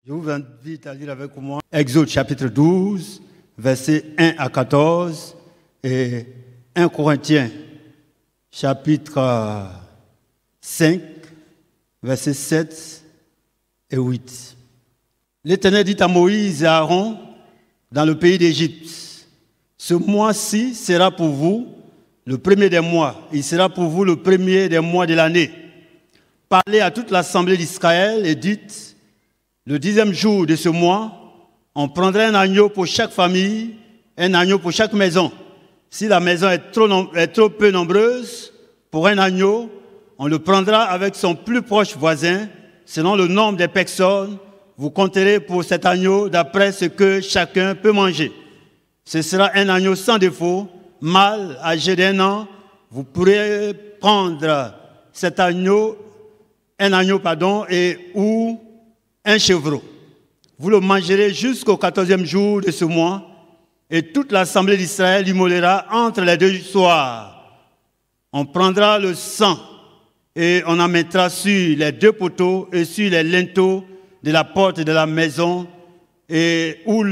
Je vous invite à lire avec moi Exode chapitre 12, versets 1 à 14 et 1 Corinthiens chapitre 5, versets 7 et 8. L'Éternel dit à Moïse et à Aaron dans le pays d'Égypte: ce mois-ci sera pour vous le premier des mois. Il sera pour vous le premier des mois de l'année. Parlez à toute l'assemblée d'Israël et dites: le 10e jour de ce mois, on prendra un agneau pour chaque famille, un agneau pour chaque maison. Si la maison est trop peu nombreuse, pour un agneau, on le prendra avec son plus proche voisin, selon le nombre des personnes. Vous compterez pour cet agneau d'après ce que chacun peut manger. Ce sera un agneau sans défaut, mâle, âgé d'1 an. Vous pourrez prendre cet agneau, ou un chevreau. Vous le mangerez jusqu'au 14e jour de ce mois, et toute l'assemblée d'Israël l'immolera entre les 2 soirs. On prendra le sang et on en mettra sur les 2 poteaux et sur les linteaux de la porte de la maison et où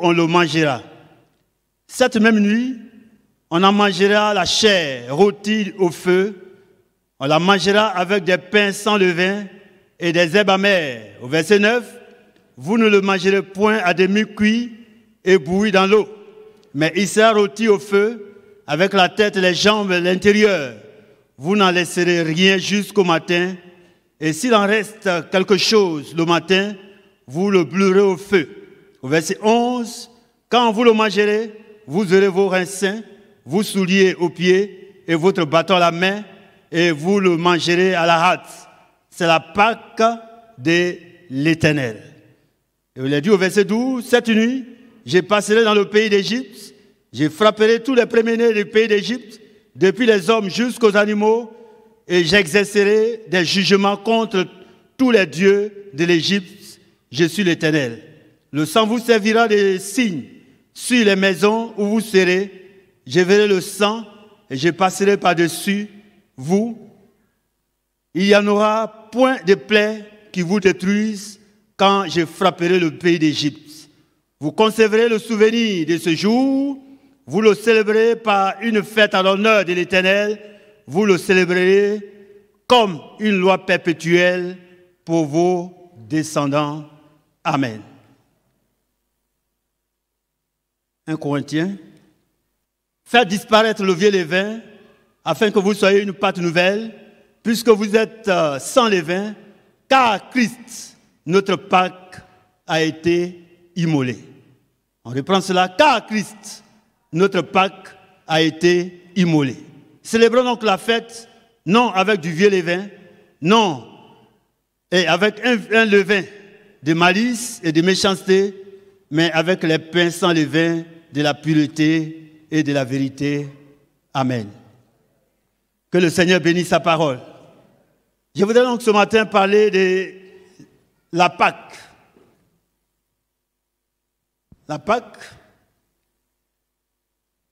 on le mangera. Cette même nuit, on en mangera la chair rôtie au feu. On la mangera avec des pains sans levain et des herbes amères. Au verset 9, vous ne le mangerez point à demi cuit et bouilli dans l'eau, mais il sera rôti au feu avec la tête, les jambes et l'intérieur. Vous n'en laisserez rien jusqu'au matin, et s'il en reste quelque chose le matin, vous le brûlerez au feu. Au verset 11, quand vous le mangerez, vous aurez vos reins sains, vos souliers aux pieds et votre bâton à la main, et vous le mangerez à la hâte. C'est la Pâque de l'Éternel. Et il est dit au verset 12, cette nuit, je passerai dans le pays d'Égypte, je frapperai tous les premiers-nés du pays d'Égypte, depuis les hommes jusqu'aux animaux, et j'exercerai des jugements contre tous les dieux de l'Égypte. Je suis l'Éternel. Le sang vous servira de signe sur les maisons où vous serez. Je verrai le sang et je passerai par-dessus vous. Il n'y en aura point de plaies qui vous détruisent quand je frapperai le pays d'Égypte. Vous conserverez le souvenir de ce jour. Vous le célébrerez par une fête à l'honneur de l'Éternel. Vous le célébrerez comme une loi perpétuelle pour vos descendants. Amen. 1 Corinthiens. Faites disparaître le vieux levain afin que vous soyez une pâte nouvelle, puisque vous êtes sans levain, car Christ, notre Pâque, a été immolé. On reprend cela, car Christ, notre Pâque, a été immolé. Célébrons donc la fête, non avec du vieux levain, non, et avec un levain de malice et de méchanceté, mais avec les pains sans levain de la pureté et de la vérité. Amen. Que le Seigneur bénisse sa parole. Je voudrais donc ce matin parler de la Pâque. La Pâque.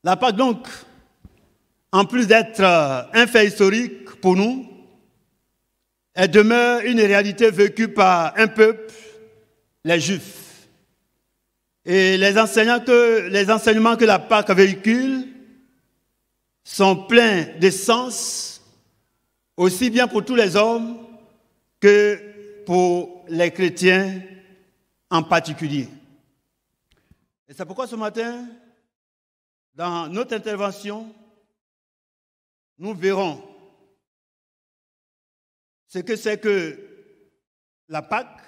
La Pâque, donc, en plus d'être un fait historique pour nous, elle demeure une réalité vécue par un peuple, les Juifs. Et les enseignements que la Pâque véhicule sont pleins de sens, aussi bien pour tous les hommes que pour les chrétiens en particulier. Et c'est pourquoi ce matin, dans notre intervention, nous verrons ce que c'est que la Pâque.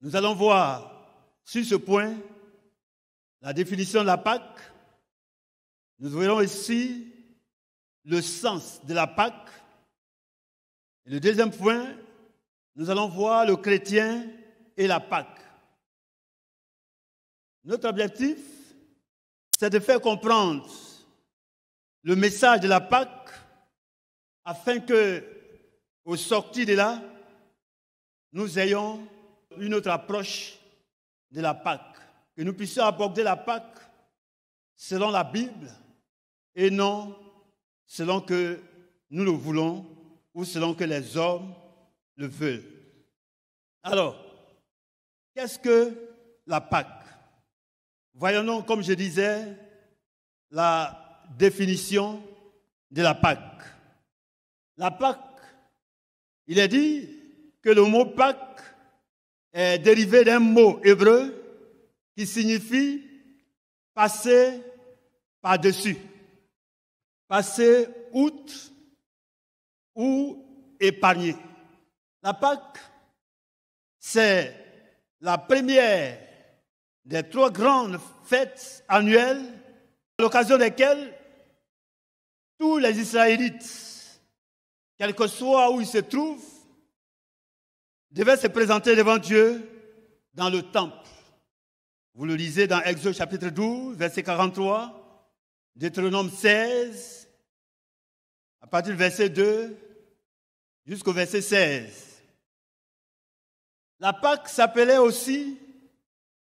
Nous allons voir sur ce point la définition de la Pâque. Nous verrons ici le sens de la Pâque. Et le deuxième point, nous allons voir le chrétien et la Pâque. Notre objectif, c'est de faire comprendre le message de la Pâque afin que, au sortir de là, nous ayons une autre approche de la Pâque. Que nous puissions aborder la Pâque selon la Bible et non selon que nous le voulons ou selon que les hommes le veulent. Alors, qu'est-ce que la Pâque? Voyons donc, comme je disais, la définition de la Pâque. La Pâque, il est dit que le mot Pâque est dérivé d'un mot hébreu qui signifie passer par-dessus, passer outre ou épargner. La Pâque, c'est la première des 3 grandes fêtes annuelles à l'occasion desquelles tous les Israélites, quel que soit où ils se trouvent, devaient se présenter devant Dieu dans le temple. Vous le lisez dans Exode chapitre 12, verset 43, Deutéronome 16, à partir du verset 2 jusqu'au verset 16. La Pâque s'appelait aussi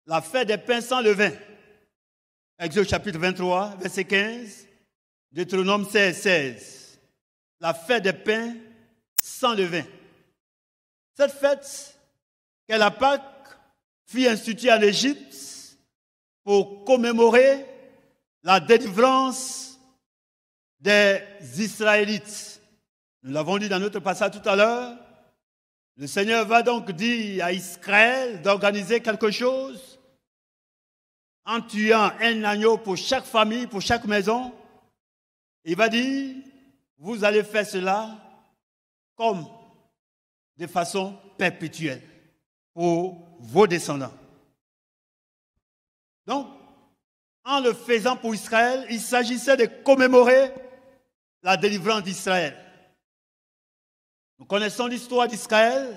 la fête des pains sans levain. Exode chapitre 23, verset 15, Deutéronome 16, 16. La fête des pains sans levain. Cette fête, qu'est la Pâque, fut instituée en Égypte pour commémorer la délivrance des Israélites. Nous l'avons dit dans notre passage tout à l'heure. Le Seigneur va donc dire à Israël d'organiser quelque chose en tuant un agneau pour chaque famille, pour chaque maison. Il va dire, vous allez faire cela comme de façon perpétuelle pour vos descendants. Donc, en le faisant pour Israël, il s'agissait de commémorer la délivrance d'Israël. Nous connaissons l'histoire d'Israël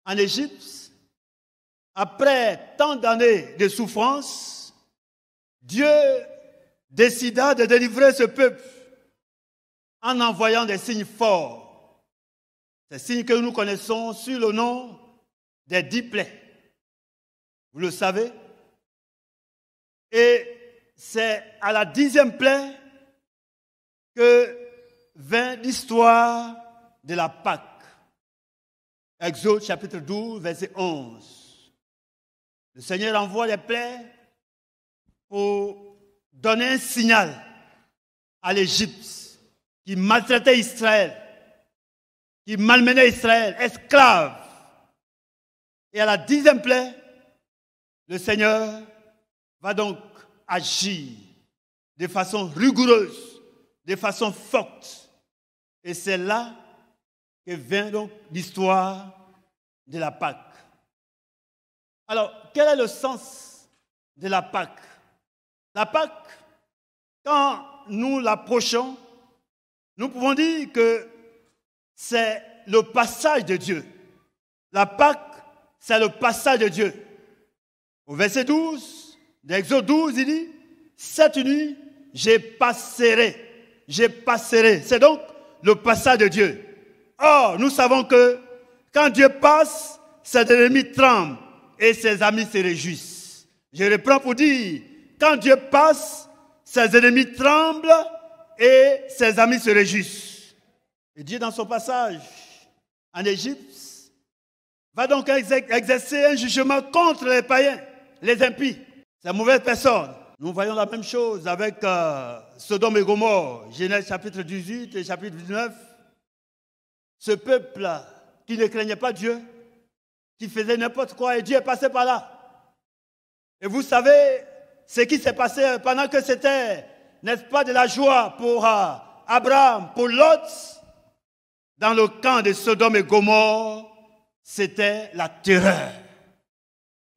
en Égypte. Après tant d'années de souffrance, Dieu décida de délivrer ce peuple en envoyant des signes forts. Ces signes que nous connaissons sous le nom des 10 plaies. Vous le savez. Et c'est à la 10e plaie que vint l'histoire de la Pâque. Exode chapitre 12, verset 11. Le Seigneur envoie les plaies pour donner un signal à l'Égypte qui maltraitait Israël, qui malmenait Israël, esclave. Et à la 10e plaie, le Seigneur va donc agir de façon rigoureuse, de façon forte. Et c'est là que vient donc l'histoire de la Pâque. Alors, quel est le sens de la Pâque? La Pâque, quand nous l'approchons, nous pouvons dire que c'est le passage de Dieu. La Pâque, c'est le passage de Dieu. Au verset 12 d'Exode 12, il dit, cette nuit, je passerai. Je passerai. C'est donc le passage de Dieu. Or, nous savons que quand Dieu passe, ses ennemis tremblent et ses amis se réjouissent. Je reprends pour dire, quand Dieu passe, ses ennemis tremblent et ses amis se réjouissent. Et Dieu, dans son passage en Égypte, va donc exercer un jugement contre les païens, les impies, ces mauvaises personnes. Nous voyons la même chose avec Sodome et Gomorrhe, Genèse chapitre 18 et chapitre 19. Ce peuple qui ne craignait pas Dieu, qui faisait n'importe quoi, et Dieu est passé par là. Et vous savez ce qui s'est passé pendant que c'était, n'est-ce pas, de la joie pour Abraham, pour Lot, dans le camp de Sodome et Gomorrhe, c'était la terreur.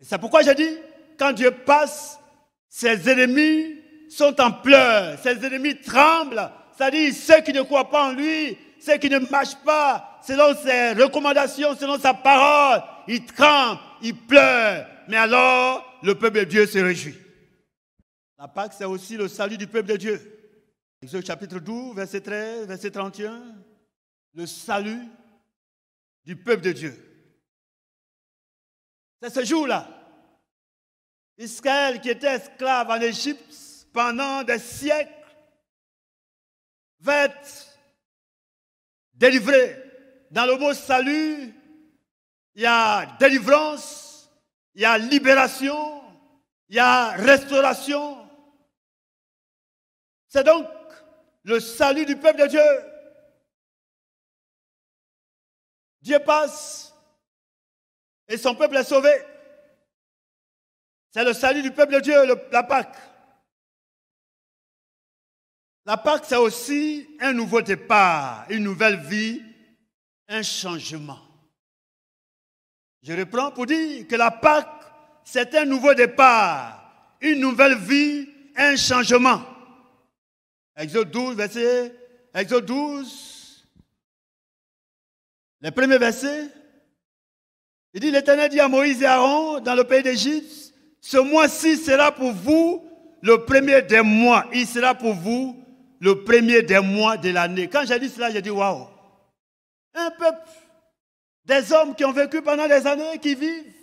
Et c'est pourquoi j'ai dit, quand Dieu passe, ses ennemis sont en pleurs, ses ennemis tremblent, c'est-à-dire ceux qui ne croient pas en lui, ceux qui ne marchent pas selon ses recommandations, selon sa parole, ils tremblent, ils pleurent. Mais alors, le peuple de Dieu se réjouit. La Pâque, c'est aussi le salut du peuple de Dieu. Exode chapitre 12, verset 13, verset 31. Le salut du peuple de Dieu. C'est ce jour-là. Israël, qui était esclave en Égypte pendant des siècles, va être délivré. Dans le mot salut, il y a délivrance, il y a libération, il y a restauration. C'est donc le salut du peuple de Dieu. Dieu passe et son peuple est sauvé. C'est le salut du peuple de Dieu, la Pâque. La Pâque, c'est aussi un nouveau départ, une nouvelle vie, un changement. Je reprends pour dire que la Pâque, c'est un nouveau départ, une nouvelle vie, un changement. Exode 12, verset, Exode 12, le premier verset, il dit, l'Éternel dit à Moïse et à Aaron, dans le pays d'Égypte, ce mois-ci sera pour vous le premier des mois. Il sera pour vous le premier des mois de l'année. Quand j'ai dit cela, j'ai dit, waouh. Un peuple, des hommes qui ont vécu pendant des années, qui vivent,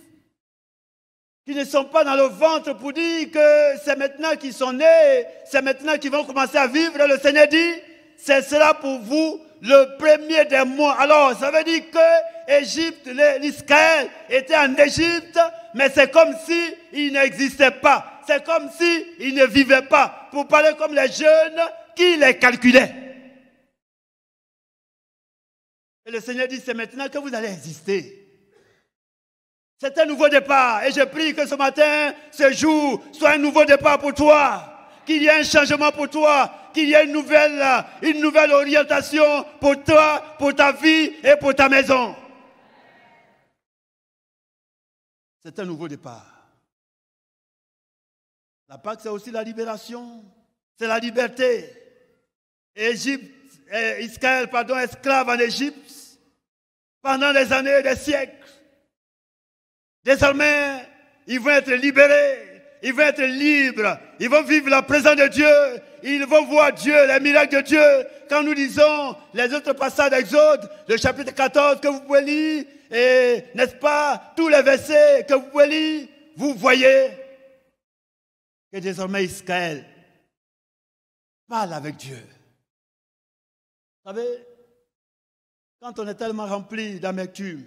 qui ne sont pas dans le ventre pour dire que c'est maintenant qu'ils sont nés, c'est maintenant qu'ils vont commencer à vivre. Le Seigneur dit, ce sera pour vous le premier des mois. Alors, ça veut dire que Égypte, l'Israël était en Égypte, mais c'est comme si il n'existait pas. C'est comme si il ne vivait pas. Pour parler comme les jeunes qui les calculaient. Et le Seigneur dit, c'est maintenant que vous allez exister. C'est un nouveau départ. Et je prie que ce matin, ce jour, soit un nouveau départ pour toi. Qu'il y ait un changement pour toi. Qu'il y ait une nouvelle orientation pour toi, pour ta vie et pour ta maison. C'est un nouveau départ. La Pâque, c'est aussi la libération. C'est la liberté. Israël, esclave en Égypte, pendant des années, des siècles. Désormais, ils vont être libérés, ils vont être libres, ils vont vivre la présence de Dieu, ils vont voir Dieu, les miracles de Dieu. Quand nous lisons les autres passages d'Exode, le chapitre 14 que vous pouvez lire, et n'est-ce pas, tous les versets que vous pouvez lire, vous voyez que désormais Israël parle avec Dieu. Vous savez, quand on est tellement rempli d'amertume,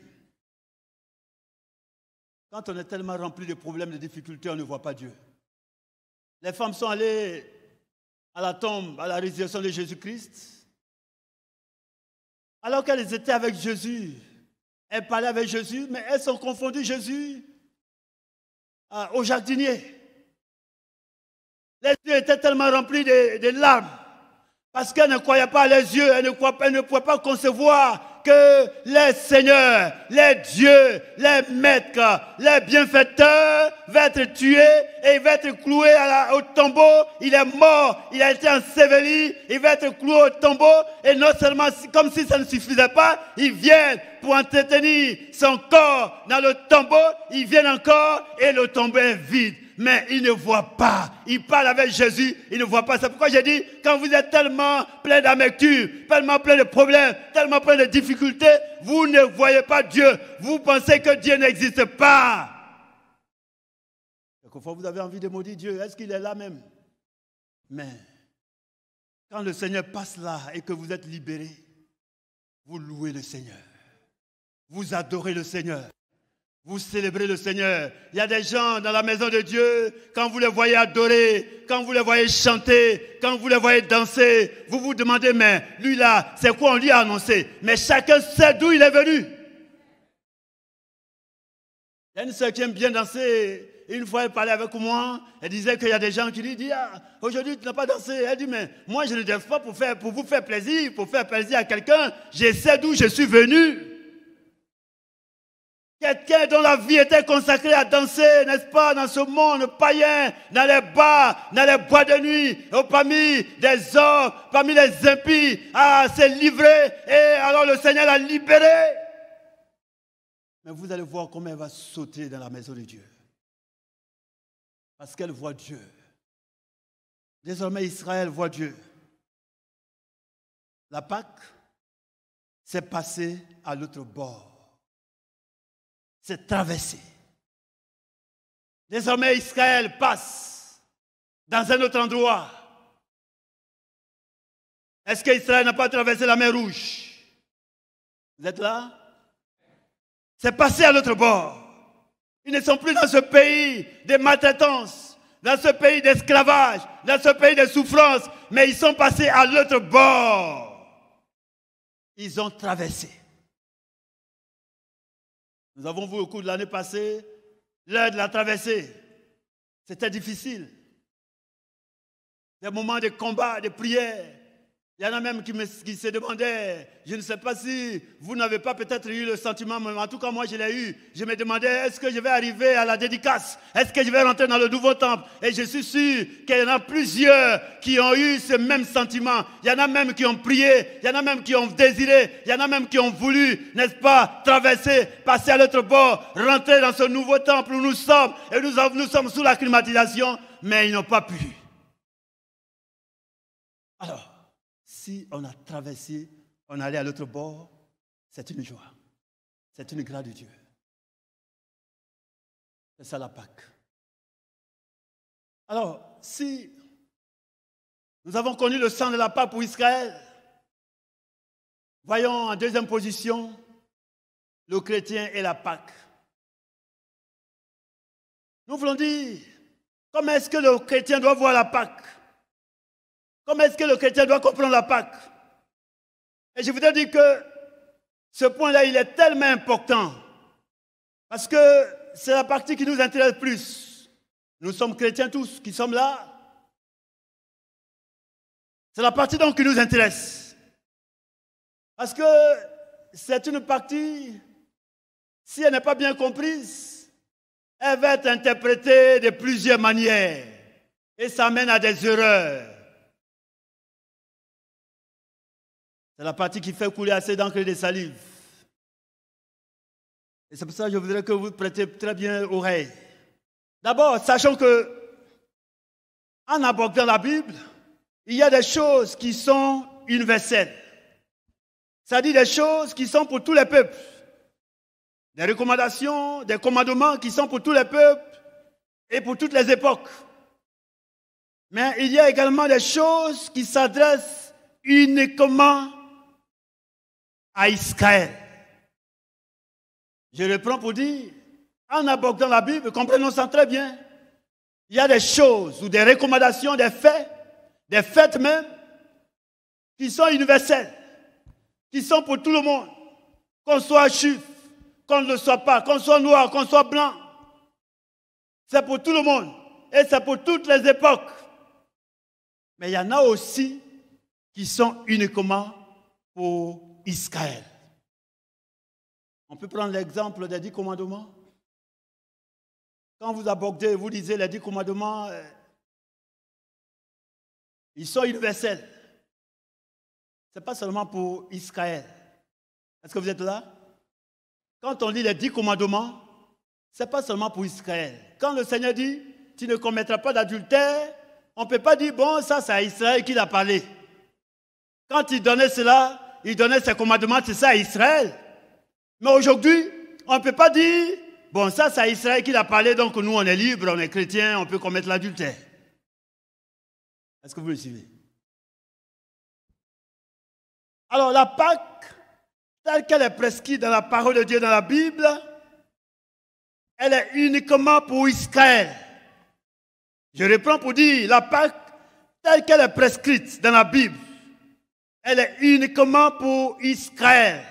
quand on est tellement rempli de problèmes, de difficultés, on ne voit pas Dieu. Les femmes sont allées à la tombe, à la résurrection de Jésus-Christ. Alors qu'elles étaient avec Jésus, elles parlaient avec Jésus, mais elles ont confondu Jésus au jardinier. Les yeux étaient tellement remplis de larmes, parce qu'elles ne croyaient pas à les yeux, elles ne pouvaient pas concevoir que les seigneurs, les dieux, les maîtres, les bienfaiteurs vont être tués et il va être cloué au tombeau. Il est mort, il a été enseveli, il va être cloué au tombeau. Et non seulement, comme si ça ne suffisait pas, ils viennent pour entretenir son corps dans le tombeau. Ils viennent encore et le tombeau est vide. Mais il ne voit pas. Il parle avec Jésus, il ne voit pas. C'est pourquoi j'ai dit, quand vous êtes tellement plein d'amertume, tellement plein de problèmes, tellement plein de difficultés, vous ne voyez pas Dieu. Vous pensez que Dieu n'existe pas. Quelquefois, vous avez envie de maudire Dieu. Est-ce qu'il est là même? Mais quand le Seigneur passe là et que vous êtes libérés, vous louez le Seigneur. Vous adorez le Seigneur. Vous célébrez le Seigneur. Il y a des gens dans la maison de Dieu, quand vous les voyez adorer, quand vous les voyez chanter, quand vous les voyez danser, vous vous demandez, mais lui là, c'est quoi on lui a annoncé? Mais chacun sait d'où il est venu. Il y a une sœur qui aime bien danser. Une fois, elle parlait avec moi. Elle disait qu'il y a des gens qui lui disent, aujourd'hui tu n'as pas dansé. Elle dit, mais moi je ne danse pas pour vous faire plaisir, pour faire plaisir à quelqu'un. Je sais d'où je suis venu. Quelqu'un dont la vie était consacrée à danser, n'est-ce pas, dans ce monde païen, dans les bars, dans les boîtes de nuit, parmi des hommes, parmi les impies, s'est livré et alors le Seigneur l'a libéré. Mais vous allez voir comment elle va sauter dans la maison de Dieu. Parce qu'elle voit Dieu. Désormais, Israël voit Dieu. La Pâque s'est passée à l'autre bord. C'est traversé. Désormais, Israël passe dans un autre endroit. Est-ce qu'Israël n'a pas traversé la mer Rouge? Vous êtes là? c'est passé à l'autre bord. Ils ne sont plus dans ce pays de maltraitance, dans ce pays d'esclavage, dans ce pays de souffrance, mais ils sont passés à l'autre bord. Ils ont traversé. Nous avons vu au cours de l'année passée l'heure de la traversée. C'était difficile. Des moments de combat, de prière. Il y en a même qui se demandaient, je ne sais pas si vous n'avez pas peut-être eu le sentiment, mais en tout cas moi je l'ai eu. Je me demandais, est-ce que je vais arriver à la dédicace? Est-ce que je vais rentrer dans le nouveau temple? Et je suis sûr qu'il y en a plusieurs qui ont eu ce même sentiment. Il y en a même qui ont prié, il y en a même qui ont désiré, il y en a même qui ont voulu, n'est-ce pas, traverser, passer à l'autre bord, rentrer dans ce nouveau temple où nous sommes. Et nous sommes sous la climatisation, mais ils n'ont pas pu. Alors, si on a traversé, on est allé à l'autre bord, c'est une joie. C'est une grâce de Dieu. C'est ça la Pâque. Alors, si nous avons connu le sang de la Pâque pour Israël, voyons en deuxième position le chrétien et la Pâque. Nous voulons dire, comment est-ce que le chrétien doit voir la Pâque? Comment est-ce que le chrétien doit comprendre la Pâque? Et je voudrais dire que ce point-là, il est tellement important. Parce que c'est la partie qui nous intéresse plus. Nous sommes chrétiens tous qui sommes là. C'est la partie donc qui nous intéresse. Parce que c'est une partie, si elle n'est pas bien comprise, elle va être interprétée de plusieurs manières. Et ça mène à des erreurs. C'est la partie qui fait couler assez d'encre et de salive. Et c'est pour ça que je voudrais que vous prêtez très bien oreille. D'abord, sachons que, en abordant la Bible, il y a des choses qui sont universelles. C'est-à-dire des choses qui sont pour tous les peuples. Des recommandations, des commandements qui sont pour tous les peuples et pour toutes les époques. Mais il y a également des choses qui s'adressent uniquement à Israël. Je reprends pour dire, en abordant la Bible, comprenons ça très bien. Il y a des choses ou des recommandations, des faits même, qui sont universels, qui sont pour tout le monde, qu'on soit juif, qu'on ne le soit pas, qu'on soit noir, qu'on soit blanc. C'est pour tout le monde et c'est pour toutes les époques. Mais il y en a aussi qui sont uniquement pour Israël. On peut prendre l'exemple des 10 commandements. Quand vous abordez, vous lisez les 10 commandements, ils sont universels. Ce n'est pas seulement pour Israël. Est-ce que vous êtes là? Quand on lit les 10 commandements, ce n'est pas seulement pour Israël. Quand le Seigneur dit, tu ne commettras pas d'adultère, on ne peut pas dire, bon, ça c'est à Israël qu'il a parlé. Quand il donnait cela, il donnait ses commandements, c'est ça à Israël. Mais aujourd'hui, on ne peut pas dire, bon, ça c'est à Israël qu'il a parlé, donc nous on est libres, on est chrétiens, on peut commettre l'adultère. Est-ce que vous le suivez? Alors la Pâque, telle qu'elle est prescrite dans la parole de Dieu dans la Bible, elle est uniquement pour Israël. Je reprends pour dire, la Pâque, telle qu'elle est prescrite dans la Bible, elle est uniquement pour Israël.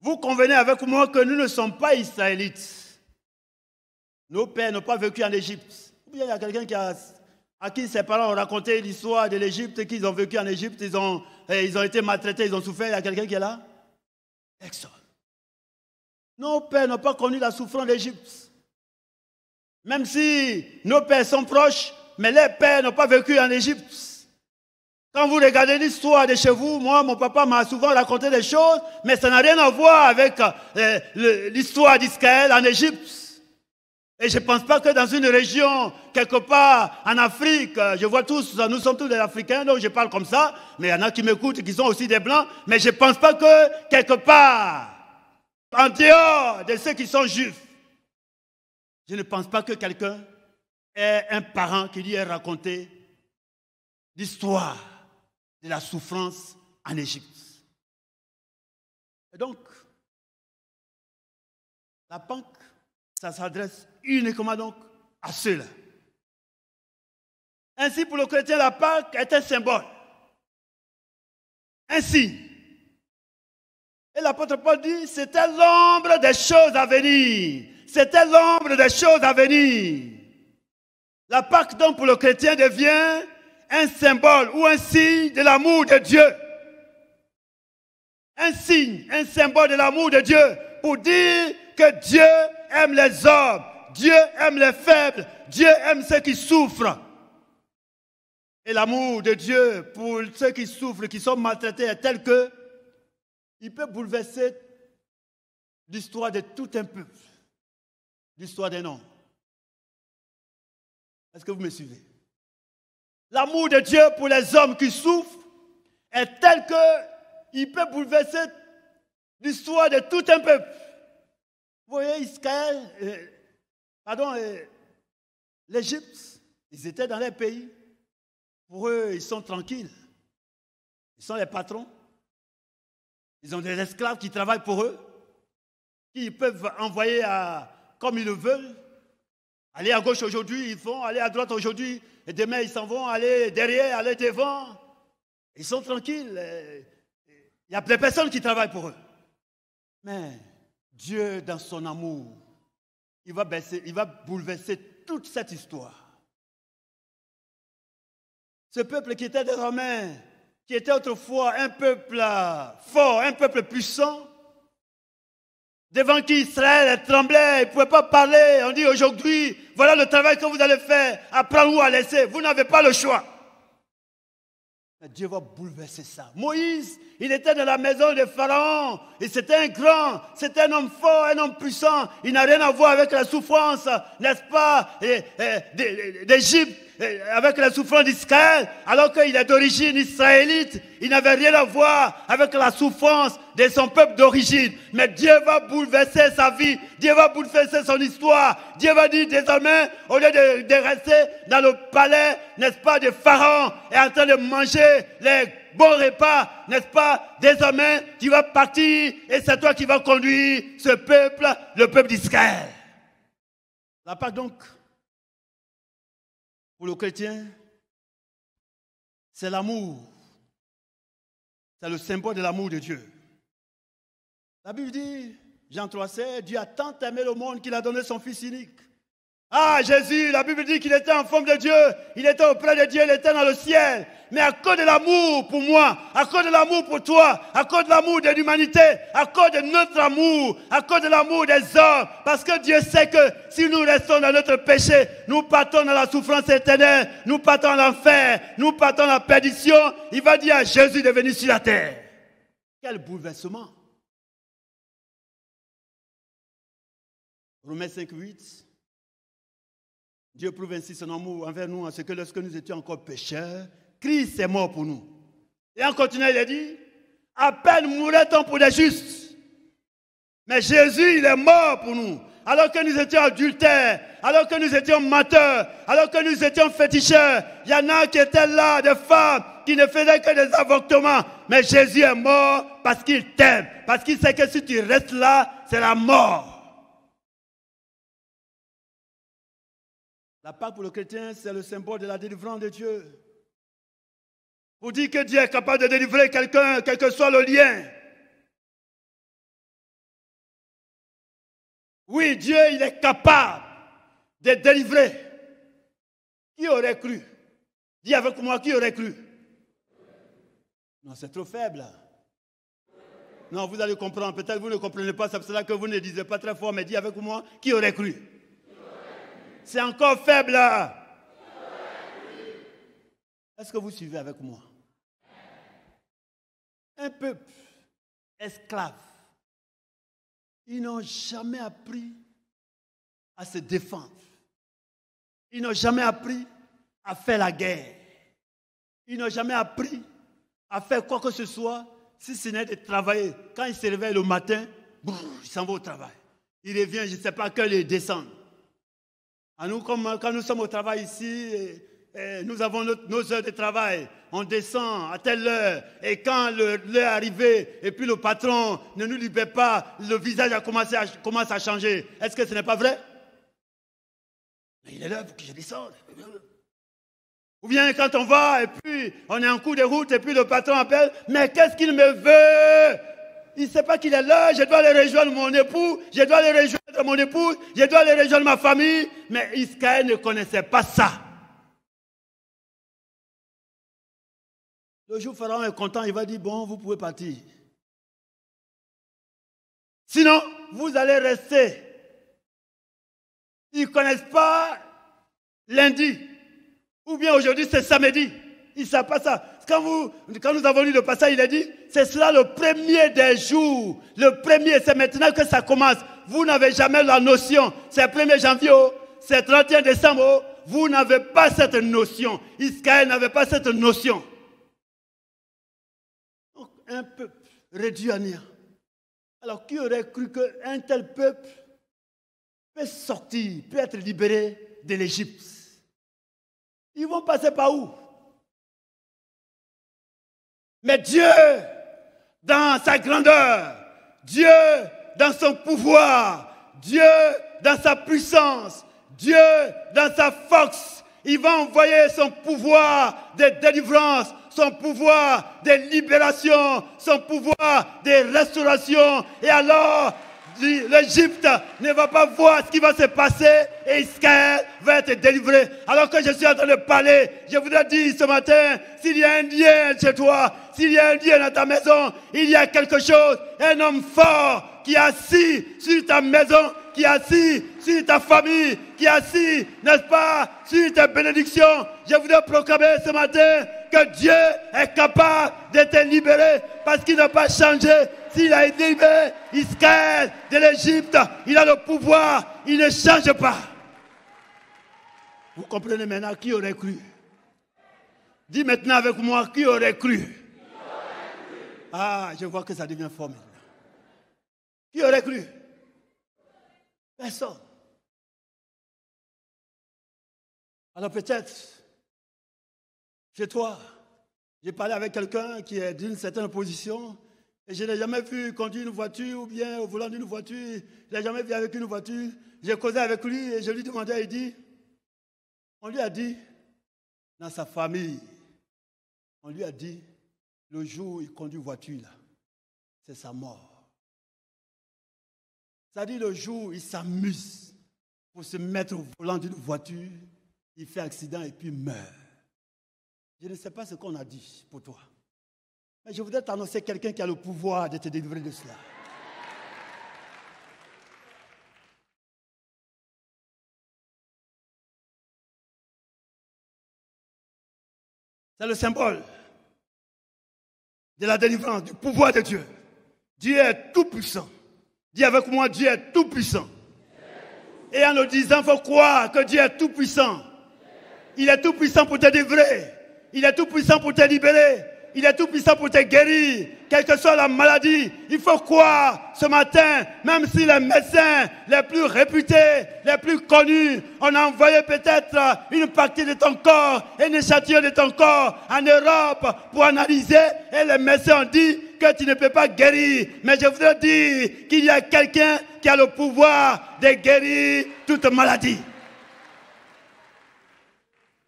Vous convenez avec moi que nous ne sommes pas israélites. Nos pères n'ont pas vécu en Égypte. Ou bien il y a quelqu'un à qui ses parents ont raconté l'histoire de l'Égypte, qu'ils ont vécu en Égypte, ils ont été maltraités, ils ont souffert. Il y a quelqu'un qui est là? Personne. Nos pères n'ont pas connu la souffrance d'Égypte. Même si nos pères sont proches, mais les pères n'ont pas vécu en Égypte. Quand vous regardez l'histoire de chez vous, moi, mon papa m'a souvent raconté des choses, mais ça n'a rien à voir avec l'histoire d'Israël en Égypte. Et je ne pense pas que dans une région, quelque part en Afrique, je vois tous, nous sommes tous des Africains, donc je parle comme ça, mais il y en a qui m'écoutent, qui sont aussi des Blancs, mais je ne pense pas que quelque part, en dehors de ceux qui sont juifs, je ne pense pas que quelqu'un ait un parent qui lui ait raconté l'histoire de la souffrance en Égypte. Et donc, La Pâque, ça s'adresse uniquement donc à ceux-là. Ainsi, pour le chrétien, la Pâque est un symbole, un signe. Et l'apôtre Paul dit, c'était l'ombre des choses à venir. C'était l'ombre des choses à venir. La Pâque, donc, pour le chrétien, devient un symbole ou un signe de l'amour de Dieu. Un signe, un symbole de l'amour de Dieu pour dire que Dieu aime les hommes, Dieu aime les faibles, Dieu aime ceux qui souffrent. Et l'amour de Dieu pour ceux qui souffrent, qui sont maltraités est tel que il peut bouleverser l'histoire de tout un peuple, l'histoire d'un homme. Est-ce que vous me suivez? L'amour de Dieu pour les hommes qui souffrent est tel qu'il peut bouleverser l'histoire de tout un peuple. Vous voyez, Israël, l'Égypte, ils étaient dans leur pays. Pour eux, ils sont tranquilles. Ils sont les patrons. Ils ont des esclaves qui travaillent pour eux, qui peuvent envoyer comme ils le veulent. Aller à gauche aujourd'hui, ils vont aller à droite aujourd'hui, et demain ils s'en vont aller derrière, aller devant. Ils sont tranquilles. Il y a des personnes qui travaillent pour eux. Mais Dieu, dans son amour, il va bouleverser toute cette histoire. Ce peuple qui était des Romains, qui était autrefois un peuple fort, un peuple puissant, devant qui Israël tremblait, il ne pouvait pas parler. On dit aujourd'hui, voilà le travail que vous allez faire, à prendre ou à laisser. Vous n'avez pas le choix. Mais Dieu va bouleverser ça. Moïse, il était dans la maison de Pharaon. Et c'était un grand, c'était un homme fort, un homme puissant. Il n'a rien à voir avec la souffrance, n'est-ce pas, d'Égypte, avec la souffrance d'Israël. Alors qu'il est d'origine israélite, il n'avait rien à voir avec la souffrance de son peuple d'origine. Mais Dieu va bouleverser sa vie. Dieu va bouleverser son histoire. Dieu va dire désormais, au lieu de rester dans le palais, n'est-ce pas, de Pharaon, et en train de manger les bons repas, n'est-ce pas, désormais, tu vas partir et c'est toi qui vas conduire ce peuple, le peuple d'Israël. La Pâque donc, pour le chrétien, c'est l'amour. C'est le symbole de l'amour de Dieu. La Bible dit, Jean 3,16, Dieu a tant aimé le monde qu'il a donné son Fils unique. Ah, Jésus, la Bible dit qu'il était en forme de Dieu, il était auprès de Dieu, il était dans le ciel. Mais à cause de l'amour pour moi, à cause de l'amour pour toi, à cause de l'amour de l'humanité, à cause de notre amour, à cause de l'amour des hommes, parce que Dieu sait que si nous restons dans notre péché, nous partons dans la souffrance éternelle, nous partons dans l'enfer, nous partons dans la perdition, il va dire à Jésus de venir sur la terre. Quel bouleversement! Romains 5,8. Dieu prouve ainsi son amour envers nous, en ce que lorsque nous étions encore pécheurs, Christ est mort pour nous. Et en continuant, il a dit, à peine mourrait-on pour les justes. Mais Jésus, il est mort pour nous. Alors que nous étions adultères, alors que nous étions menteurs, alors que nous étions féticheurs, il y en a qui étaient là, des femmes qui ne faisaient que des avortements. Mais Jésus est mort parce qu'il t'aime, parce qu'il sait que si tu restes là, c'est la mort. La Pâque pour le chrétien, c'est le symbole de la délivrance de Dieu. Pour dire que Dieu est capable de délivrer quelqu'un, quel que soit le lien. Oui, Dieu, il est capable de délivrer. Qui aurait cru? Dis avec moi, qui aurait cru? Non, c'est trop faible. Non, vous allez comprendre. Peut-être que vous ne comprenez pas, c'est pour cela que vous ne disiez pas très fort, mais dis avec moi, qui aurait cru? C'est encore faible. Est-ce que vous suivez avec moi? Un peuple esclave, ils n'ont jamais appris à se défendre. Ils n'ont jamais appris à faire la guerre. Ils n'ont jamais appris à faire quoi que ce soit, si ce n'est de travailler. Quand ils se réveillent le matin, ils s'en vont au travail. Ils reviennent, je ne sais pas à quelle heure ils descendent. À nous, comme quand nous sommes au travail ici, nous avons nos heures de travail, on descend à telle heure, et quand l'heure est arrivée, et puis le patron ne nous libère pas, le visage commence à changer. Est-ce que ce n'est pas vrai? Mais il est là pour que je descende. Ou bien quand on va, et puis on est en cours de route, et puis le patron appelle, mais qu'est-ce qu'il me veut? Il ne sait pas qu'il est là, je dois aller rejoindre mon époux, je dois aller rejoindre mon épouse, je dois aller rejoindre ma famille. Mais Iscaël ne connaissait pas ça. Le jour où Pharaon est content, il va dire, bon, vous pouvez partir. Sinon, vous allez rester. Ils ne connaissent pas lundi. Ou bien aujourd'hui, c'est samedi. Ils ne savent pas ça. Quand nous avons lu le passage, il a dit, c'est cela le premier des jours. Le premier, c'est maintenant que ça commence. Vous n'avez jamais la notion. C'est le 1er janvier, c'est 31 décembre. Vous n'avez pas cette notion. Iscaël n'avait pas cette notion. Donc, un peuple réduit à néant. Alors, qui aurait cru qu'un tel peuple peut sortir, peut être libéré de l'Égypte? Ils vont passer par où? Mais Dieu, dans sa grandeur, Dieu, dans son pouvoir, Dieu, dans sa puissance, Dieu, dans sa force, il va envoyer son pouvoir de délivrance, son pouvoir de libération, son pouvoir de restauration. Et alors, l'Égypte ne va pas voir ce qui va se passer et Iscaël va être délivré. Alors que je suis en train de parler, je voudrais dire ce matin, s'il y a un lien chez toi, s'il y a un lien dans ta maison, il y a quelque chose, un homme fort qui est assis sur ta maison, qui est assis sur ta famille, qui est assis, n'est-ce pas, sur tes bénédictions. Je voudrais proclamer ce matin que Dieu est capable de te libérer parce qu'il n'a pas changé. S'il a libéré Iscaël de l'Égypte, il a le pouvoir, il ne change pas. Vous comprenez maintenant qui aurait cru? Dis maintenant avec moi, qui aurait cru? Ah, je vois que ça devient fort maintenant. Qui aurait cru? Personne. Alors peut-être, chez toi, j'ai parlé avec quelqu'un qui est d'une certaine position et je n'ai jamais vu conduire une voiture ou bien au volant d'une voiture. Je n'ai jamais vu avec une voiture. J'ai causé avec lui et je lui demandais, il dit, on lui a dit, dans sa famille, on lui a dit, le jour où il conduit une voiture, là, c'est sa mort. C'est-à-dire le jour où il s'amuse pour se mettre au volant d'une voiture, il fait accident et puis il meurt. Je ne sais pas ce qu'on a dit pour toi. Mais je voudrais t'annoncer quelqu'un qui a le pouvoir de te délivrer de cela. C'est le symbole de la délivrance, du pouvoir de Dieu. Dieu est tout puissant. Dis avec moi, Dieu est tout puissant. Et en le disant, il faut croire que Dieu est tout puissant. Il est tout puissant pour te délivrer. Il est tout puissant pour te libérer. Il est tout puissant pour te guérir. Quelle que soit la maladie, il faut croire ce matin, même si les médecins les plus réputés, les plus connus, on a envoyé peut-être une partie de ton corps, un échantillon de ton corps en Europe pour analyser. Et les médecins ont dit que tu ne peux pas guérir. Mais je voudrais dire qu'il y a quelqu'un qui a le pouvoir de guérir toute maladie.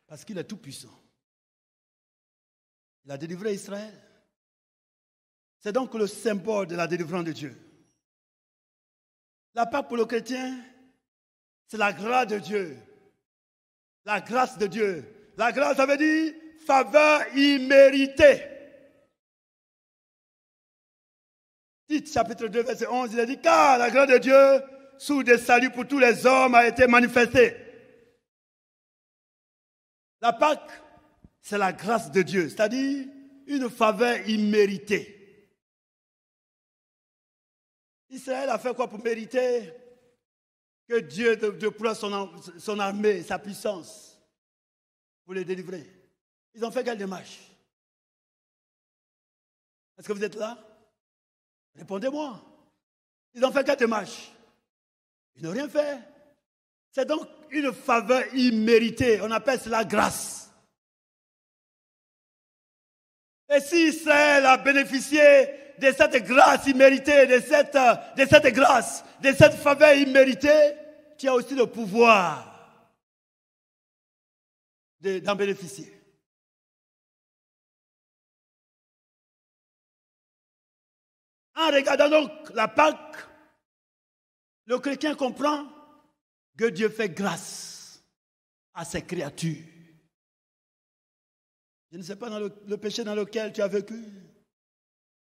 Parce qu'il est tout puissant. Il a délivré Israël. C'est donc le symbole de la délivrance de Dieu. La Pâque pour le chrétien, c'est la grâce de Dieu. La grâce de Dieu. La grâce, ça veut dire faveur imméritée. Tite chapitre 2, verset 11, il a dit, car la grâce de Dieu, sous des saluts pour tous les hommes, a été manifestée. La Pâque, c'est la grâce de Dieu, c'est-à-dire une faveur imméritée. Israël a fait quoi pour mériter que Dieu déploie son armée, sa puissance pour les délivrer? Ils ont fait quelle démarche? Est-ce que vous êtes là? Répondez-moi. Ils ont fait quelle démarche? Ils n'ont rien fait. C'est donc une faveur imméritée. On appelle cela grâce. Et si Israël a bénéficié de cette grâce imméritée, de cette grâce, de cette faveur imméritée, tu as aussi le pouvoir d'en bénéficier. En regardant donc la Pâque, le chrétien comprend que Dieu fait grâce à ses créatures. Je ne sais pas dans le péché dans lequel tu as vécu.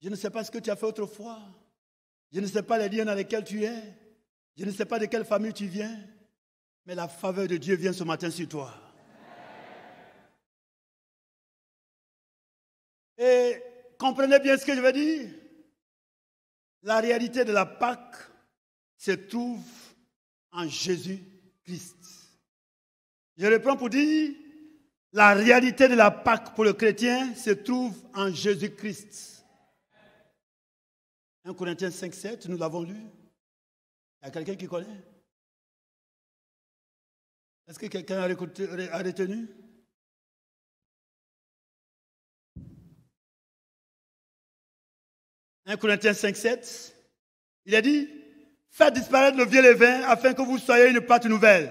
Je ne sais pas ce que tu as fait autrefois. Je ne sais pas les liens dans lesquels tu es. Je ne sais pas de quelle famille tu viens. Mais la faveur de Dieu vient ce matin sur toi. Et comprenez bien ce que je veux dire. La réalité de la Pâque se trouve en Jésus-Christ. Je reprends pour dire, la réalité de la Pâque pour le chrétien se trouve en Jésus-Christ. 1 Corinthiens 5, 7, nous l'avons lu. Il y a quelqu'un qui connaît? Est-ce que quelqu'un a retenu? « 1 Corinthiens 5, 7, il a dit, « Faites disparaître le vieux levain afin que vous soyez une pâte nouvelle,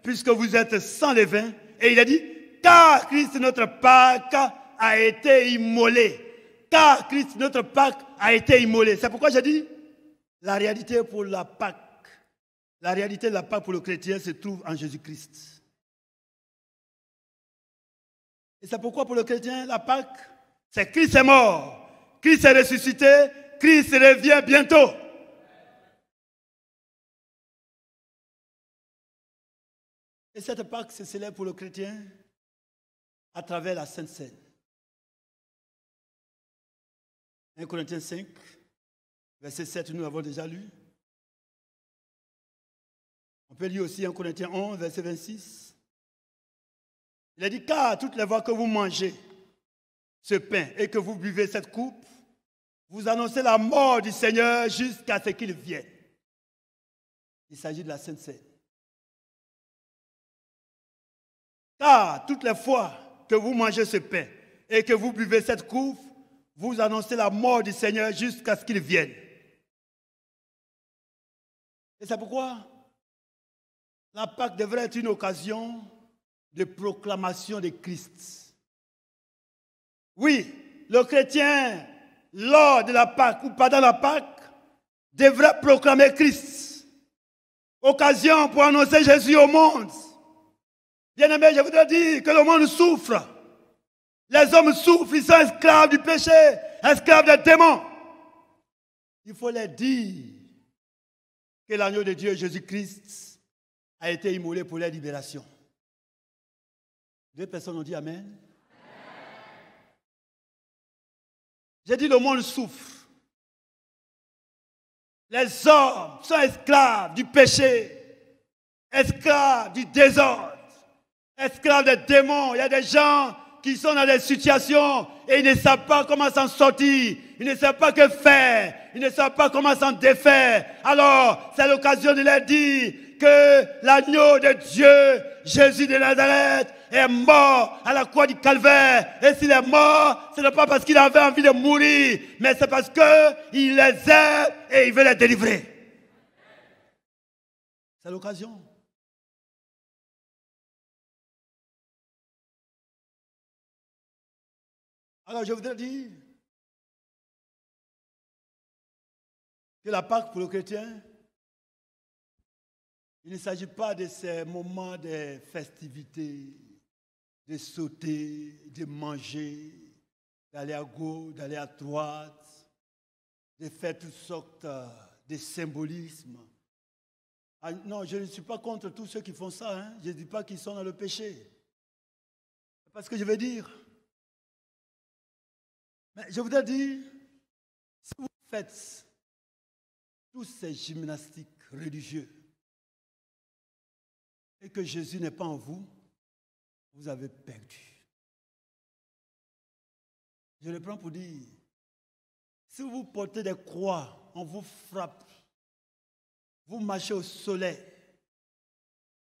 puisque vous êtes sans levain. » Et il a dit, « Car Christ, notre Pâque, a été immolé. » Car Christ, notre Pâque, a été immolé. C'est pourquoi j'ai dit, la réalité pour la Pâque, la réalité de la Pâque pour le chrétien se trouve en Jésus-Christ. Et c'est pourquoi pour le chrétien, la Pâque, c'est Christ est mort, Christ est ressuscité, Christ revient bientôt. Et cette Pâque se célèbre pour le chrétien à travers la Sainte Seine. 1 Corinthiens 5, verset 7, nous l'avons déjà lu. On peut lire aussi 1 Corinthiens 11, verset 26. Il a dit, car toutes les fois que vous mangez ce pain et que vous buvez cette coupe, vous annoncez la mort du Seigneur jusqu'à ce qu'il vienne. Il s'agit de la Sainte Seine. Car toutes les fois que vous mangez ce pain et que vous buvez cette coupe, vous annoncez la mort du Seigneur jusqu'à ce qu'il vienne. Et c'est pourquoi la Pâque devrait être une occasion de proclamation de Christ. Oui, le chrétien, lors de la Pâque ou pendant la Pâque, devrait proclamer Christ. Occasion pour annoncer Jésus au monde. Bien-aimé, je voudrais dire que le monde souffre. Les hommes souffrent, ils sont esclaves du péché, esclaves des démons. Il faut leur dire que l'agneau de Dieu, Jésus-Christ, a été immolé pour leur libération. 2 personnes ont dit Amen. J'ai dit le monde souffre. Les hommes sont esclaves du péché, esclaves du désordre, esclaves des démons. Il y a des gens qui sont dans des situations et ils ne savent pas comment s'en sortir. Ils ne savent pas que faire. Ils ne savent pas comment s'en défaire. Alors, c'est l'occasion de leur dire que l'agneau de Dieu, Jésus de Nazareth, est mort à la croix du Calvaire. Et s'il est mort, ce n'est pas parce qu'il avait envie de mourir, mais c'est parce qu'il les aime et il veut les délivrer. C'est l'occasion. Alors je voudrais dire que la Pâque pour le chrétien, il ne s'agit pas de ces moments de festivités, de sauter, de manger, d'aller à gauche, d'aller à droite, de faire toutes sortes de symbolismes. Ah, non, je ne suis pas contre tous ceux qui font ça. Hein. Je ne dis pas qu'ils sont dans le péché. C'est pas ce que je veux dire. Mais je voudrais dire, si vous faites tous ces gymnastiques religieuses et que Jésus n'est pas en vous, vous avez perdu. Je le prends pour dire, si vous portez des croix, on vous frappe, vous marchez au soleil.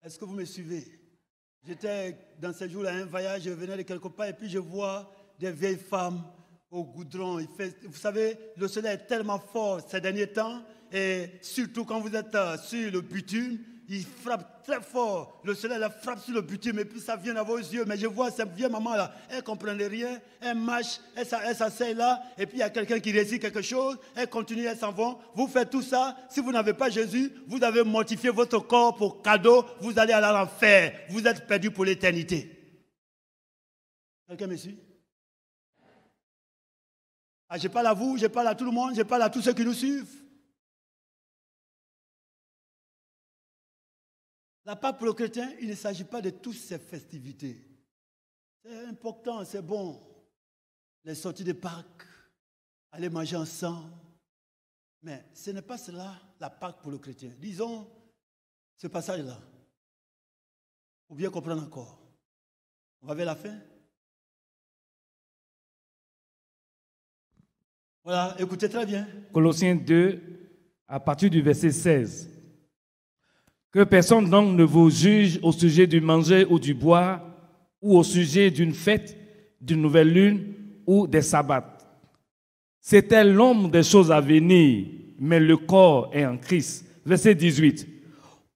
Est-ce que vous me suivez? J'étais dans ces jours-là à un voyage, je venais de quelque part et puis je vois des vieilles femmes au goudron. Vous savez, le soleil est tellement fort ces derniers temps, et surtout quand vous êtes sur le bitume, il frappe très fort. Le soleil frappe sur le bitume et puis ça vient dans vos yeux. Mais je vois cette vieille maman-là, elle ne comprenait rien, elle marche, elle s'asseye là, et puis il y a quelqu'un qui récite quelque chose, elle continue, elle s'en va. Vous faites tout ça, si vous n'avez pas Jésus, vous avez mortifié votre corps pour cadeau, vous allez aller à l'enfer, vous êtes perdu pour l'éternité. Quelqu'un me suit? Ah, je parle à vous, je parle à tout le monde, je parle à tous ceux qui nous suivent. La Pâque pour le chrétien, il ne s'agit pas de toutes ces festivités. C'est important, c'est bon. Les sorties de Pâques, aller manger ensemble. Mais ce n'est pas cela, la Pâque pour le chrétien. Disons ce passage-là. Pour bien comprendre encore. On va vers la fin. Voilà, écoutez très bien. Colossiens 2, à partir du verset 16. Que personne donc ne vous juge au sujet du manger ou du boire, ou au sujet d'une fête, d'une nouvelle lune ou des sabbats. C'était l'ombre des choses à venir, mais le corps est en Christ. Verset 18.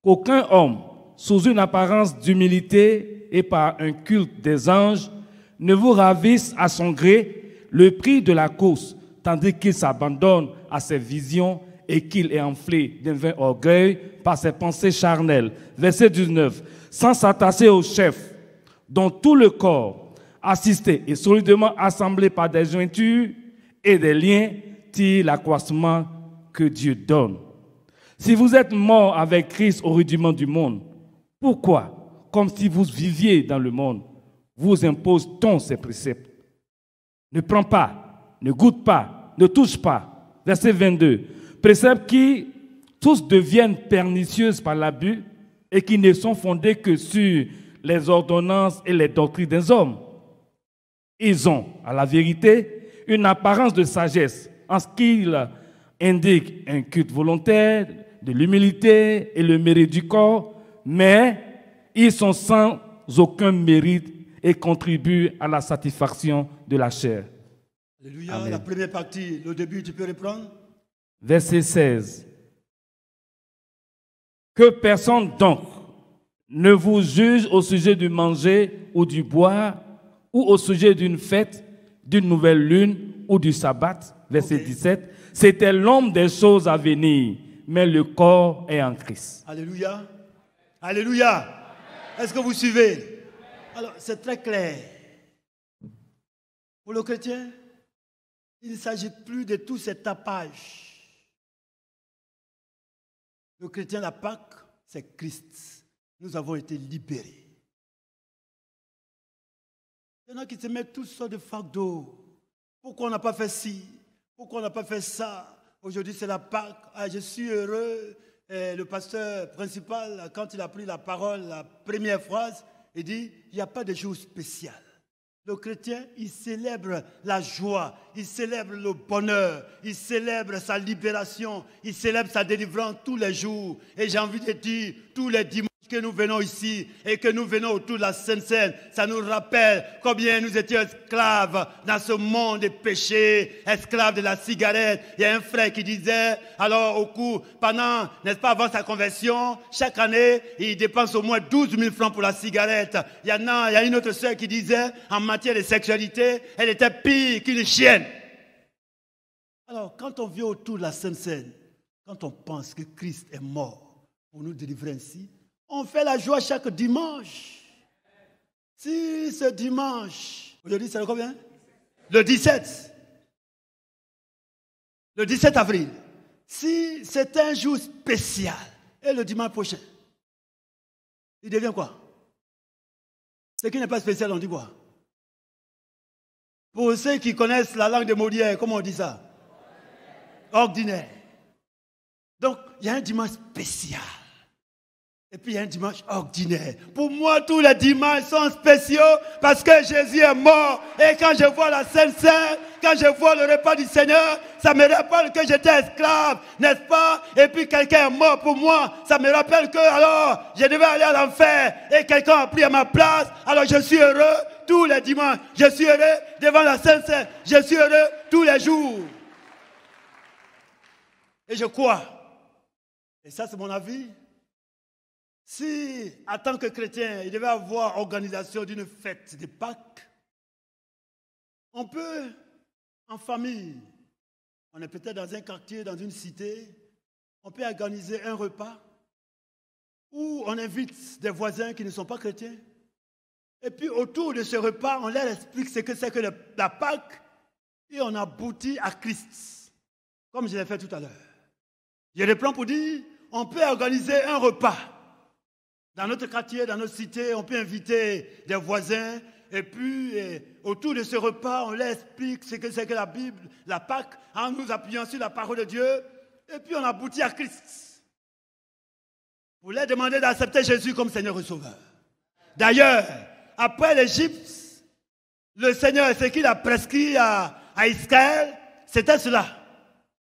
Qu'aucun homme, sous une apparence d'humilité et par un culte des anges, ne vous ravisse à son gré le prix de la course, tandis qu'il s'abandonne à ses visions et qu'il est enflé d'un vain orgueil par ses pensées charnelles. Verset 19. Sans s'attacher au chef, dont tout le corps, assisté et solidement assemblé par des jointures et des liens, tire l'accroissement que Dieu donne. Si vous êtes mort avec Christ au rudiment du monde, pourquoi, comme si vous viviez dans le monde, vous impose-t-on ces préceptes? Ne prends pas, ne goûte pas, ne touche pas. Verset 22. Préceptes qui tous deviennent pernicieuses par l'abus et qui ne sont fondés que sur les ordonnances et les doctrines des hommes. Ils ont, à la vérité, une apparence de sagesse en ce qu'ils indiquent un culte volontaire, de l'humilité et le mérite du corps, mais ils sont sans aucun mérite et contribuent à la satisfaction de la chair. Alléluia. Amen. La première partie, le début, tu peux reprendre? Verset 16. Que personne donc ne vous juge au sujet du manger ou du boire, ou au sujet d'une fête, d'une nouvelle lune ou du sabbat. Verset 17. C'était l'ombre des choses à venir, mais le corps est en Christ. Alléluia. Alléluia. Est-ce que vous suivez? Alors, c'est très clair. Pour le chrétien, il ne s'agit plus de tous ces tapages. Le chrétien, la Pâque, c'est Christ. Nous avons été libérés. Il y en a qui se mettent toutes sortes de fardeaux. Pourquoi on n'a pas fait ci? Pourquoi on n'a pas fait ça? Aujourd'hui, c'est la Pâque. Ah, je suis heureux. Et le pasteur principal, quand il a pris la parole, la première phrase, il dit, il n'y a pas de jour spécial. Le chrétien, il célèbre la joie, il célèbre le bonheur, il célèbre sa libération, il célèbre sa délivrance tous les jours. Et j'ai envie de dire, tous les dimanches que nous venons ici et que nous venons autour de la Sainte Seine, ça nous rappelle combien nous étions esclaves dans ce monde de péché, esclaves de la cigarette. Il y a un frère qui disait, alors au cours, pendant, n'est-ce pas, avant sa conversion, chaque année, il dépense au moins 12 000 francs pour la cigarette. Il y a une autre sœur qui disait, en matière de sexualité, elle était pire qu'une chienne. Alors, quand on vient autour de la Sainte Seine, quand on pense que Christ est mort pour nous délivrer ainsi, on fait la joie chaque dimanche. Si ce dimanche, aujourd'hui c'est le combien? Le 17. Le 17 avril. Si c'est un jour spécial, et le dimanche prochain, il devient quoi? Ce qui n'est pas spécial, on dit quoi? Pour ceux qui connaissent la langue de Molière, comment on dit ça? Ordinaire. Donc, il y a un dimanche spécial. Et puis il y a un dimanche ordinaire. Pour moi, tous les dimanches sont spéciaux parce que Jésus est mort. Et quand je vois la Sainte Seine, quand je vois le repas du Seigneur, ça me rappelle que j'étais esclave, n'est-ce pas? Et puis quelqu'un est mort pour moi. Ça me rappelle que alors je devais aller à l'enfer et quelqu'un a pris à ma place. Alors je suis heureux tous les dimanches. Je suis heureux devant la Sainte Seine. Je suis heureux tous les jours. Et je crois, et ça c'est mon avis, si en tant que chrétien, il devait y avoir organisation d'une fête de Pâques, on peut, en famille, on est peut-être dans un quartier, dans une cité, on peut organiser un repas où on invite des voisins qui ne sont pas chrétiens. Et puis autour de ce repas, on leur explique ce que c'est que la Pâque et on aboutit à Christ, comme je l'ai fait tout à l'heure. Je reprends pour dire, on peut organiser un repas dans notre quartier, dans notre cité, on peut inviter des voisins et puis autour de ce repas, on leur explique ce que c'est que la Bible, la Pâque, en nous appuyant sur la parole de Dieu et puis on aboutit à Christ. Pour leur demander d'accepter Jésus comme Seigneur et Sauveur. D'ailleurs, après l'Égypte, le Seigneur, ce qu'il a prescrit à Israël, c'était cela.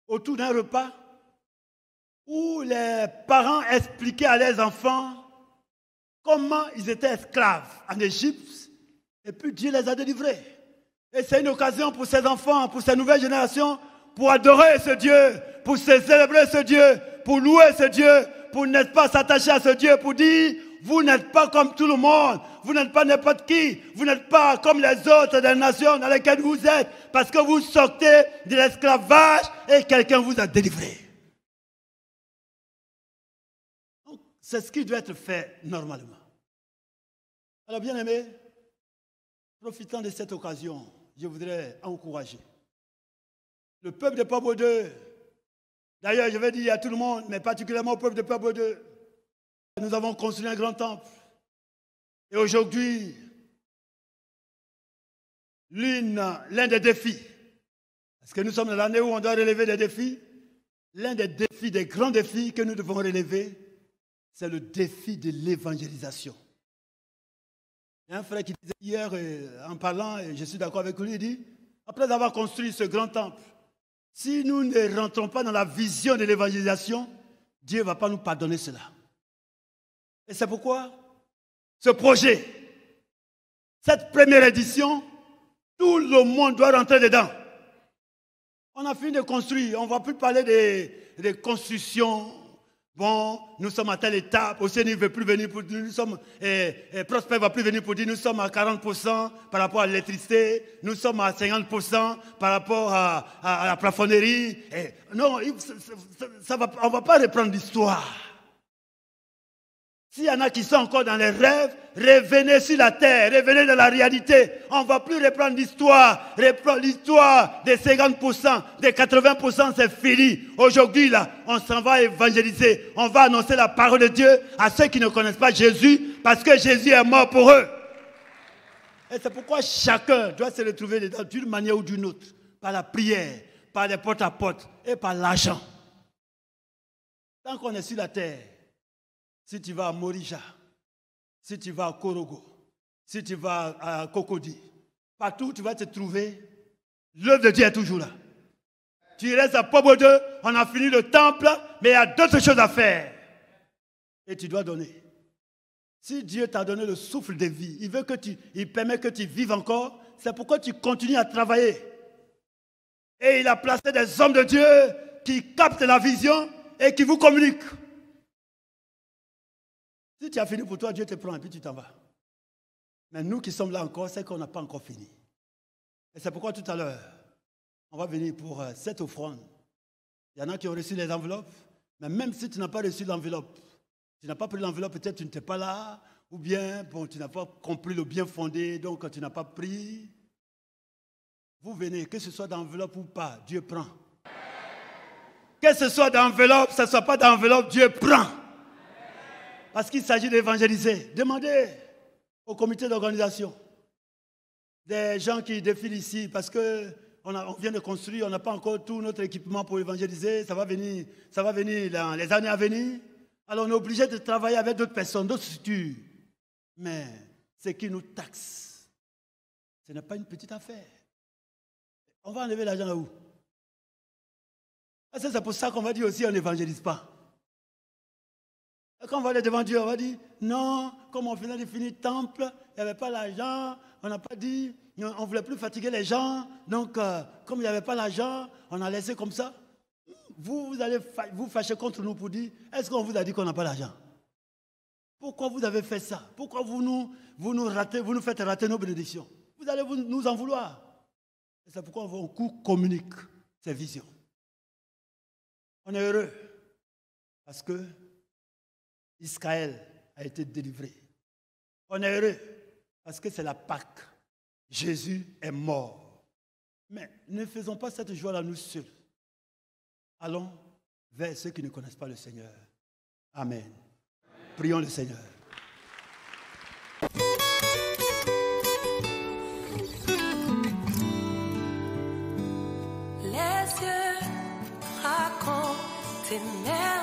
Autour d'un repas où les parents expliquaient à leurs enfants comment ils étaient esclaves en Égypte et puis Dieu les a délivrés. Et c'est une occasion pour ces enfants, pour ces nouvelles générations, pour adorer ce Dieu, pour célébrer ce Dieu, pour louer ce Dieu, pour n'est pas s'attacher à ce Dieu, pour dire, vous n'êtes pas comme tout le monde, vous n'êtes pas n'importe qui, vous n'êtes pas comme les autres des nations dans lesquelles vous êtes, parce que vous sortez de l'esclavage et quelqu'un vous a délivré. Donc, c'est ce qui doit être fait normalement. Alors, bien aimés, profitant de cette occasion, je voudrais encourager le peuple de Pablo 2. D'ailleurs, je vais dire à tout le monde, mais particulièrement au peuple de Pablo 2, nous avons construit un grand temple. Et aujourd'hui, l'un des défis, parce que nous sommes dans l'année où on doit relever des défis, l'un des défis, des grands défis que nous devons relever, c'est le défi de l'évangélisation. Il y a un frère qui disait hier, en parlant, et je suis d'accord avec lui, il dit, après avoir construit ce grand temple, si nous ne rentrons pas dans la vision de l'évangélisation, Dieu ne va pas nous pardonner cela. Et c'est pourquoi ce projet, cette première édition, tout le monde doit rentrer dedans. On a fini de construire, on ne va plus parler des constructions. Bon, nous sommes à telle étape, Océanie ne veut plus venir pour dire, nous sommes, Prosper ne va plus venir pour dire, nous sommes à 40% par rapport à l'électricité, nous sommes à 50% par rapport à la plafonnerie. Non, on ne va pas reprendre l'histoire. S'il y en a qui sont encore dans les rêves, revenez sur la terre, revenez dans la réalité. On ne va plus reprendre l'histoire. L'histoire des 50%, des 80%, c'est fini. Aujourd'hui, là, on s'en va évangéliser. On va annoncer la parole de Dieu à ceux qui ne connaissent pas Jésus, parce que Jésus est mort pour eux. Et c'est pourquoi chacun doit se retrouver dedans d'une manière ou d'une autre, par la prière, par les porte-à-porte et par l'argent. Tant qu'on est sur la terre, si tu vas à Morija, si tu vas à Korogo, si tu vas à Cocody, partout où tu vas te trouver, l'œuvre de Dieu est toujours là. Tu restes à Pablo 2, on a fini le temple, mais il y a d'autres choses à faire. Et tu dois donner. Si Dieu t'a donné le souffle de vie, il permet que tu vives encore, c'est pourquoi tu continues à travailler. Et il a placé des hommes de Dieu qui captent la vision et qui vous communiquent. Si tu as fini pour toi, Dieu te prend et puis tu t'en vas. Mais nous qui sommes là encore, c'est qu'on n'a pas encore fini. Et c'est pourquoi tout à l'heure, on va venir pour cette offrande. Il y en a qui ont reçu les enveloppes, mais même si tu n'as pas reçu l'enveloppe, tu n'as pas pris l'enveloppe, peut-être tu n'étais pas là, ou bien bon, tu n'as pas compris le bien fondé, donc tu n'as pas pris. Vous venez, que ce soit d'enveloppe ou pas, Dieu prend. Que ce soit d'enveloppe, que ce ne soit pas d'enveloppe, Dieu prend. Parce qu'il s'agit d'évangéliser. Demandez au comité d'organisation, des gens qui défilent ici, parce qu'on vient de construire, on n'a pas encore tout notre équipement pour évangéliser, ça va venir dans les années à venir. Alors on est obligé de travailler avec d'autres personnes, d'autres structures. Mais ce qui nous taxe, ce n'est pas une petite affaire. On va enlever l'argent là où? C'est pour ça qu'on va dire aussi on n'évangélise pas. Quand on va aller devant Dieu, on va dire, non, comme on venait de finir le temple, il n'y avait pas l'argent, on n'a pas dit, on ne voulait plus fatiguer les gens, donc comme il n'y avait pas l'argent, on a laissé comme ça. Vous allez vous fâcher contre nous pour dire, est-ce qu'on vous a dit qu'on n'a pas l'argent? Pourquoi vous avez fait ça? Pourquoi vous nous faites rater nos bénédictions? Vous allez nous en vouloir. C'est pourquoi on communique ces visions. On est heureux parce que Israël a été délivré. On est heureux parce que c'est la Pâque. Jésus est mort. Mais ne faisons pas cette joie-là nous seuls. Allons vers ceux qui ne connaissent pas le Seigneur. Amen. Prions le Seigneur. Les yeux racontent tes merveilles.